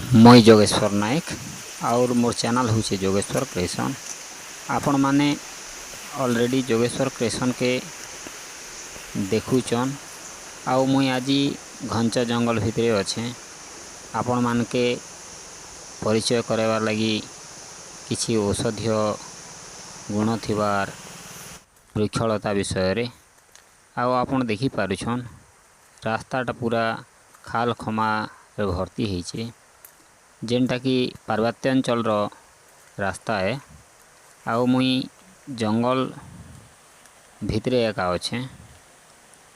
मुई जोगेश्वर नायक और मोर चैनल हूँ जोगेश्वर क्रिएशन। आपण माने ऑलरेडी जोगेश्वर क्रिएशन के देखुचन। आउ मुई आज घंच जंगल भितरे अच्छे आपण मान के परिचय करवार लगी किछि औषधीय गुण थिबार वृक्षलता विषय रे। आउ आपण देखि पारुछन रास्ताटा पूरा खाल खमा रे भर्ती होइछे, जेनटा कि पार्वत्यांचल रास्ता है। आउ मुई जंगल भितरे एका अच्छे।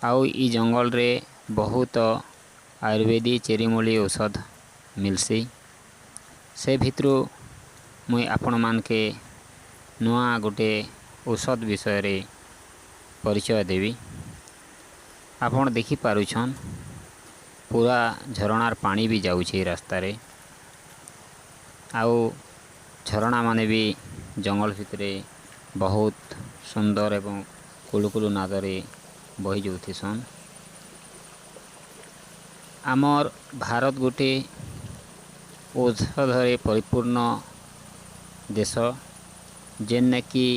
आउ ई जंगल रे बहुत आयुर्वेदिक चेरीमूली औषध मिलसी। से भितरु मुई आपण मान के नुआ गोटे औषध विषय रे परिचय देवी। आपण देखि पारुछन पूरा झरणार पानी भी जाउछे रास्ता रे। आउ झरणा माने भी जंगल भितरे बहुत सुंदर एवं कुलुकुलु नादरे बही जाउथिसन। आमर भारत गोटे औषधरे परिपूर्ण देश, जेन कि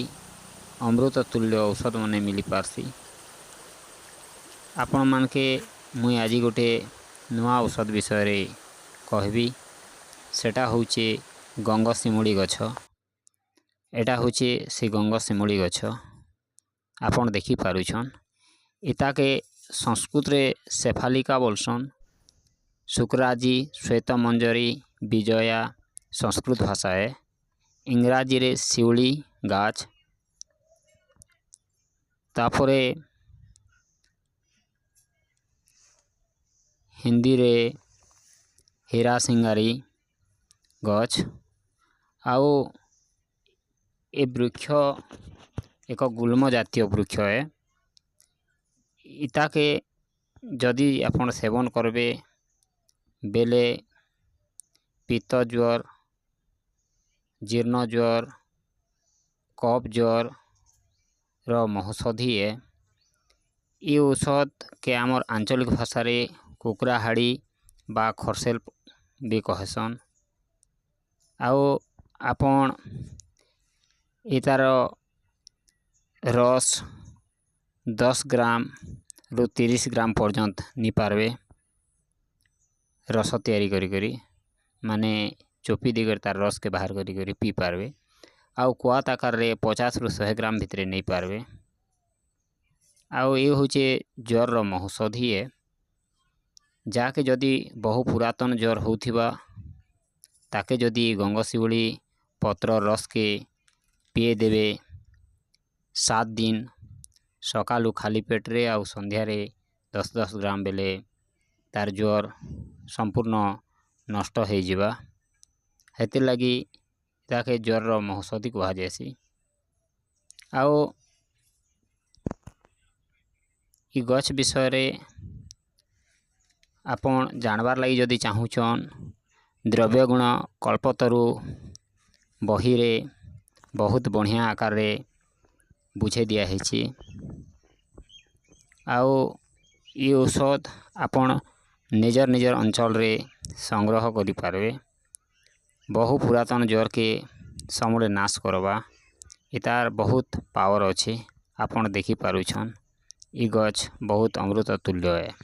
अमृत तुल्य औषध माने मिली पारसी। आपण मान के मुई आज गोटे नुआ औषध विषय रे कहबी। सेटा होचे गंग शिमुली गछ। एटा होचे से गंग शिमुली गछ। आपण देखि पारुछन इता के संस्कृत रे सेफालिका बोलसन, शुक्राजी श्वेत मंजरी विजया संस्कृत भाषा है। इंग्राजी रे शिउली गाछ, तापरे हिंदी रे हीरा सिंगारी गछ। आउ ए वृक्ष एक गुल्म जातीय वृक्ष है। इता के जदि आपण सेवन करबे बेले पित्त ज्वर, जीर्ण ज्वर, कफ ज्वर रो महौषधि है। ये औषध के आमर आंचलिक भाषा रे कुकुराहाड़ी बा खरसेल भी कहसन। आउ आपण इतार रस 10 ग्राम रु 30 ग्राम पर्यंत नी पारबे रस तैयारी करी माने चोपी दिगर तार रस के बाहर करी पी पारबे। आउ क्वात आकार रे 50 रु 100 ग्राम भितरे नहीं पारबे। आउ ये होचे ज्वर रो महौषधि है। जाके जदि बहु पुरातन ज्वर होथिबा ताके जदि गंगशिउली पत्र रस के पिए देवे 7 दिन सकालू खाली पेट रे आउ संध्या रे 10-10 ग्राम बेले तार ज्वर संपूर्ण नष्ट हो जिबा। हेते लगी ताके ज्वर रो महौषधि कहा जायसी। आउ ई गछ विषय रे आपण जानबार लगी जदि चाहूचन द्रव्य गुण कल्पतरु बही रे बहुत बढ़िया आकार रे बुझे दिया है। आउ ये औषध आपण निजर अंचल रे संग्रह करि पारबे। बहु पुरातन ज्वर के समूले नाश करवा इतार बहुत पावर अच्छे। आपण देखि पारुछन ई गछ बहुत अमृत तुल्य है।